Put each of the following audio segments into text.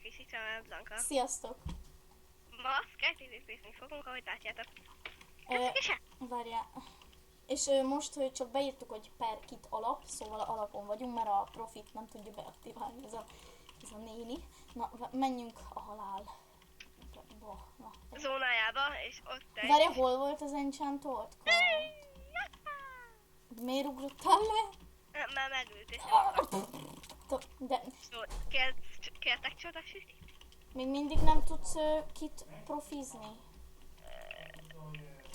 Sziasztok, és itt van Blanka. Sziasztok! Ma Skype-t fogunk, ahogy látjátok. Várjál. És most, hogy csak beírtuk, hogy per kit alap, szóval alapon vagyunk, mert a profit nem tudja beaktiválni ez a néni. Na, menjünk a halál. Na. Zónájába, és ott egy... Várjál, hol volt az enchantolt? Miért ugrottál le? Már megült, és De kértek csoda sütit? még mindig nem tudsz kit profizni?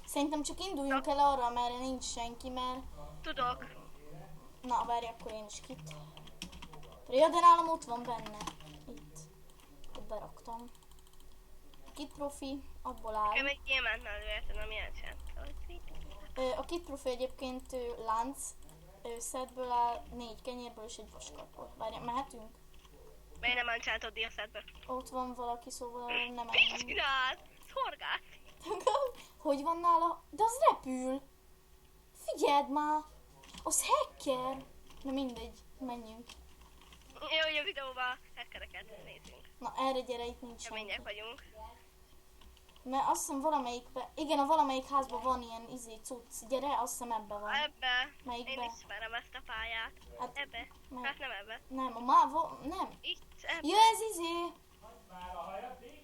Szerintem csak induljunk el arra, mert nincs senki, mert... Tudok. Na, várj, akkor én is kit. Ja, de nálam ott van benne. Itt beraktam. Kit profi, abból áll. Nekem egy gyémántnál lőhetem, ami enchantolt. A kit profi egyébként lánc szedből áll, 4 kenyérből és egy vaskarból. Várj, mehetünk? Miért nem enchantolt diaszedből? Ott van valaki, szóval nem Mit menjünk. csinálsz? Szorgálsz? Hogy van nála? De az repül! Figyeld már! Az hacker! Na mindegy, menjünk. Jó, hogy a videóban hackereket nézünk. Na erre gyere, itt nincs senki. Kemények vagyunk. Mert azt hiszem valamelyikben, igen, a valamelyik házban van ilyen cucc. Gyere, azt hiszem ebben van. Ebbe. Melyikbe? Én ismerem ezt a pályát. Hát, Ebbe. Hát nem ebbe. Nem, nem. Itt, ebbe. Ja, ez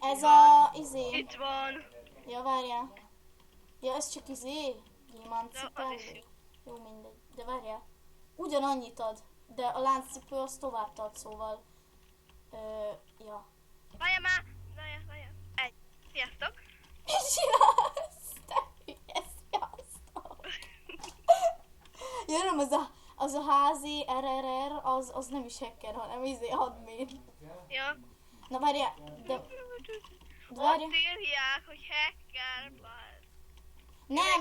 Ez a Itt van. Ja, várjál. Ja, ez csak gyémánt De cipő. az is jó. Jó, mindegy. De várjál. Ugyanannyit ad. De a lánccipő az tovább tart, szóval. Ja. Várjál már! Várjál. Sziasztok! Mit csinálsz? Te hülye, sziasztok! Ja, nem, az a házi RRR, az nem is hacker, hanem admin. Ja. Na várjál, de Ott írják, hogy hacker vagy.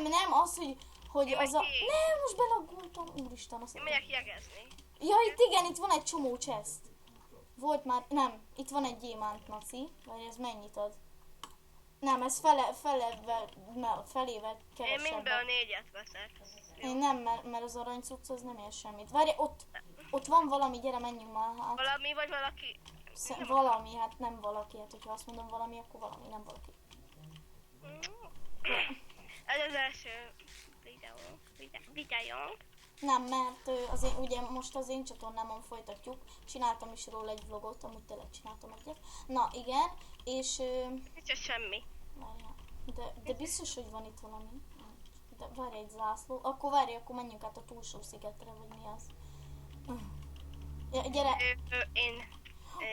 nem, az, hogy Én az a... meg ki? Nem, most belagoltam, úristen, azt Én megyek jegezni. Ja, itt van egy csomó chest. Volt már, nem, itt van egy gyémánt, naci. Vagy ez mennyit ad? Nem, ez felével Én kevesebb. mindből 4-et veszek. Én nem, mert az aranycucc az nem ér semmit. Várj, ott van valami, gyere, menjünk már. Hát, Valami vagy valaki? valami, hát nem valaki. Hát, hogyha azt mondom valami, akkor valami, nem valaki. Ez az első videónk. Nem, mert ugye most az én csatornámon folytatjuk. Csináltam is róla egy vlogot, amúgy tényleg csináltam egyet. Na, igen, és... Nincs semmi. Várjál, de biztos, hogy van itt valami. De várj egy zászló. Akkor menjünk át a túlsó szigetre, vagy mi az. Ja, gyere, Én...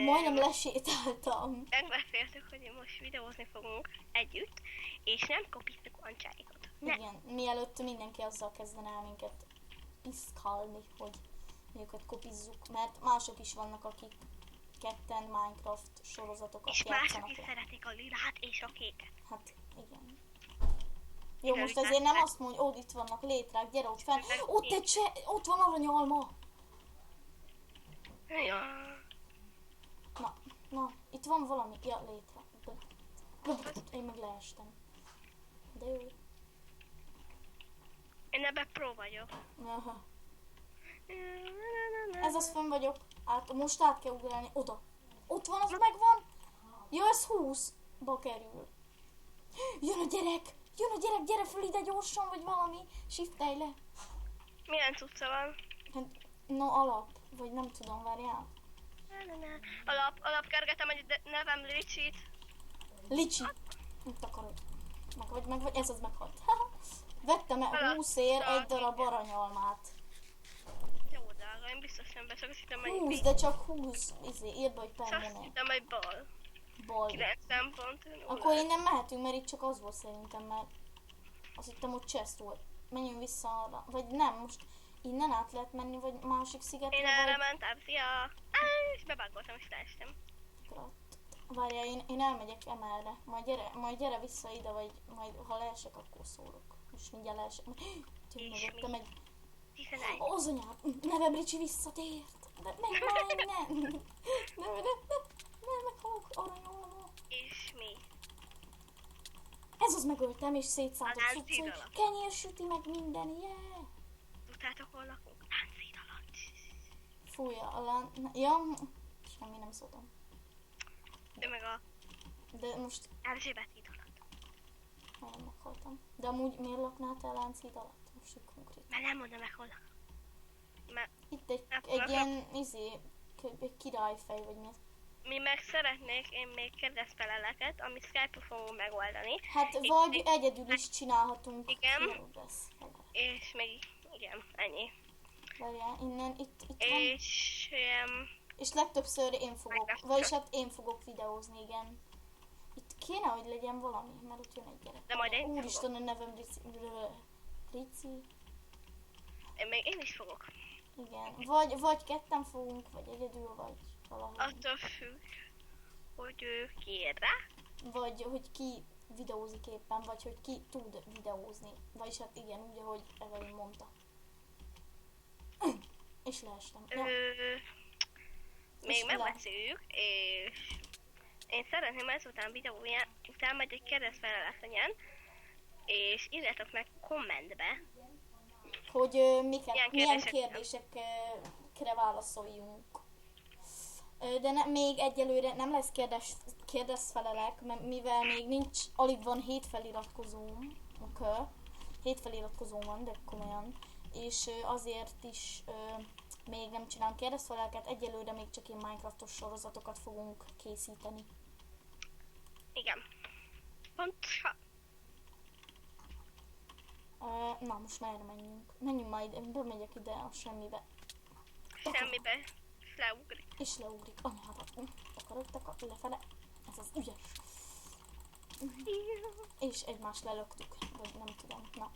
majdnem lesétáltam. Megbeszéltük, hogy most videózni fogunk együtt, és nem kopítok ancsáikat. Igen, mielőtt mindenki azzal kezdene el minket piszkálni, hogy őket kopizzuk, mert mások is vannak, akik ketten Minecraft sorozatokat és játszanak mások is le. szeretik a lilát és a kéket. Hát, igen. Jó, most azért nem azt mondj, hogy itt vannak létrák, gyere ott fel. Ott van aranyalma. Ja. Na, itt van valami. Ja, létre. Én meg leestem. De jó. Én ebben pro vagyok. Aha. Ez az, fönn vagyok. Most át kell ugrálni. Oda. Ott van, az megvan. Ja, ez 20-ba kerül. Jön a gyerek, gyere föl ide gyorsan, vagy valami. Shiftelj le. Milyen cucca van? Hát, no, alap. Vagy nem tudom, várjál. Alapkergetem egy nevem Licsit. Licsi. Mit akarod? Meg ez az meghalt. Vettem 20-ért egy darab aranyalmát. Jó drága, én biztos nem veszek, azt hittem, hogy 20, de csak 20. Írd be, hogy azt pengene. hittem, hogy bal. Bal. 90 pont. Akkor innen mehetünk, mert itt csak az volt szerintem, mert azt hittem, hogy chest volt. Menjünk vissza arra. Vagy nem, most innen át lehet menni, vagy másik szigetre, Én erre mentem, szia! És bebágoltam, és leestem. Várjál, én elmegyek emelre. Majd gyere vissza ide, vagy majd ha leesek, akkor szólok. Most mindjárt leesek. Tényleg mögöttem egy... 11. Az anyám, nevem Ricsi visszatért. De meg majdnem. Nem, meghalok, aranyolva. És mi? Ez az megöltem, és szétszálltott A cuccai. láncid alatt. Kenyér, süti, meg minden, yeah. Tudtátok, hol lakunk? Láncid alatt. Fújja, ja, semmi nem szóltam. Ő meg a De most Erzsébet híd alatt. majdnem meghaltam. De amúgy miért laknál te a Lánchíd alatt? Most úgy konkrét. Mert nem mondom meg hol. Mert Itt egy Akkor ilyen, egy királyfej, vagy mi ez? mi meg szeretnék én még kérdezfeleleket, amit Skype-on fogunk megoldani. Hát Itt vagy még- egyedül is csinálhatunk. Igen. Jó lesz. És még, igen, ennyi. Várjál, innen, itt van. És És legtöbbször én fogok, Meglátjuk. vagyis hát én fogok videózni, igen. Itt kéne, hogy legyen valami, mert ott jön egy gyerek. De majd én Úristen, a nevem Rici. én is fogok. Igen. Vagy ketten fogunk, vagy egyedül, vagy valahogy. Attól függ, hogy ő kér rá. Vagy hogy ki videózik éppen, vagy hogy ki tud videózni. Vagyis hát igen, úgy, ahogy Evelyn mondta. És leestem. Ja. Még És megbeszéljük, és én szeretném ezután videóján, után majd egy kérdezfelelet legyen, és írjátok meg kommentbe, Hogy milyen kérdések- kérdésekre válaszoljunk. De még egyelőre nem lesz kérdezfelelek, mert mivel még alig van 7 feliratkozóm, okay. 7 feliratkozóm van, de komolyan, és azért is még nem csinálunk kérdezfeleleket, egyelőre még csak ilyen Minecraftos sorozatokat fogunk készíteni. igen. Pontosan. Na, most már erre menjünk. Menjünk majd, én bemegyek ide a semmibe. Semmibe leugrik. És leugrik anyára. Takarok, lefele. Ez az ügyes. És egymást lelöktük, vagy nem tudom. Na.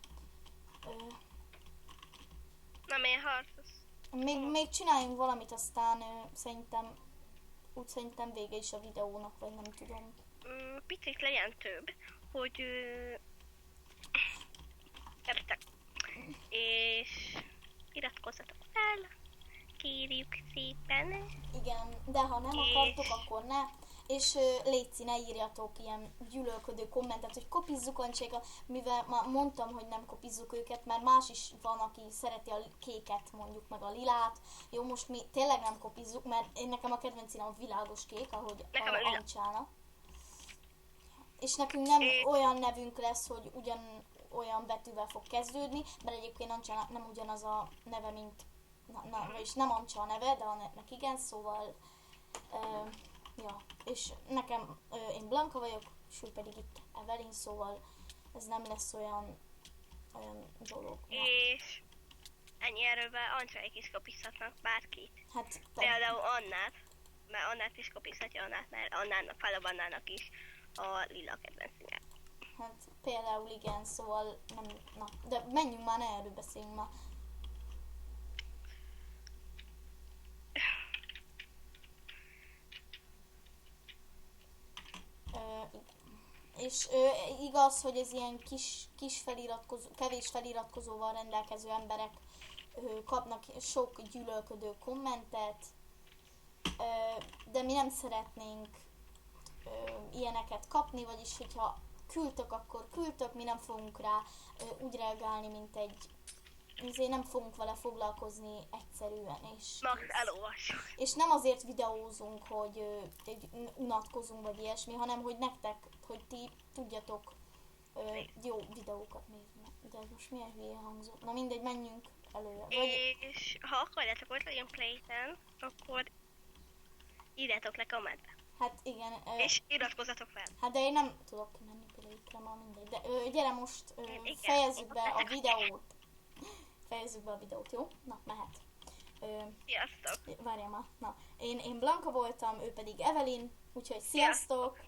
Na, miért harcolsz? Még csináljunk valamit, aztán szerintem vége is a videónak, vagy nem tudom. Picit legyen több, hogy értek. És iratkozzatok fel, kérjük szépen. Igen, de ha nem És- akartok, akkor ne. És létszi, ne írjatok ilyen gyűlölködő kommentet, hogy kopizzuk Ancséka, mivel már mondtam, hogy nem kopizzuk őket, mert más is van, aki szereti a kéket, mondjuk meg a lilát. Jó, most mi tényleg nem kopizzuk, mert nekem a kedvenc színem a világos kék, ahogy Nekem a a lila. Ancsának. És nekünk nem É- olyan nevünk lesz, hogy olyan betűvel fog kezdődni, mert egyébként Ancsának nem ugyanaz a neve, mint vagyis nem Ancsa a neve, de a nevnek igen, szóval ja, és nekem, én Blanka vagyok, és ő pedig itt Evelyn, szóval ez nem lesz olyan dolog. Na, És ennyi erővel Ancsáik is kopizhatnak bárkit. hát, Például Annát, mert Annát is kopizhatja Annát, mert Annának, Falabannának is a lila kedvenc színe. hát például igen, szóval nem, na, de menjünk már, ne erről beszéljünk már. És igaz, hogy ez ilyen kevés feliratkozóval rendelkező emberek kapnak sok gyűlölködő kommentet, de mi nem szeretnénk ilyeneket kapni, vagyis hogyha küldtök, akkor küldtök, mi nem fogunk rá úgy reagálni, mint azért nem fogunk vele foglalkozni egyszerűen. Max elolvassuk. És nem azért videózunk, hogy unatkozunk vagy ilyesmi, hanem hogy nektek, hogy ti tudjatok jó videókat nézni. De ez most milyen hülye hangzott. Na mindegy, menjünk előre. És ha akarjátok, hogy legyen Playten, akkor írjátok le kommentbe. Hát igen. És iratkozzatok fel. Hát de én nem tudok kimenni Playtre, már mindegy. De gyere most, Igen. fejezzük be a videót. Fejezzük be a videót, jó? Na, mehet. Sziasztok! Várjál már. Na, én Blanka voltam, ő pedig Evelyn, úgyhogy sziasztok!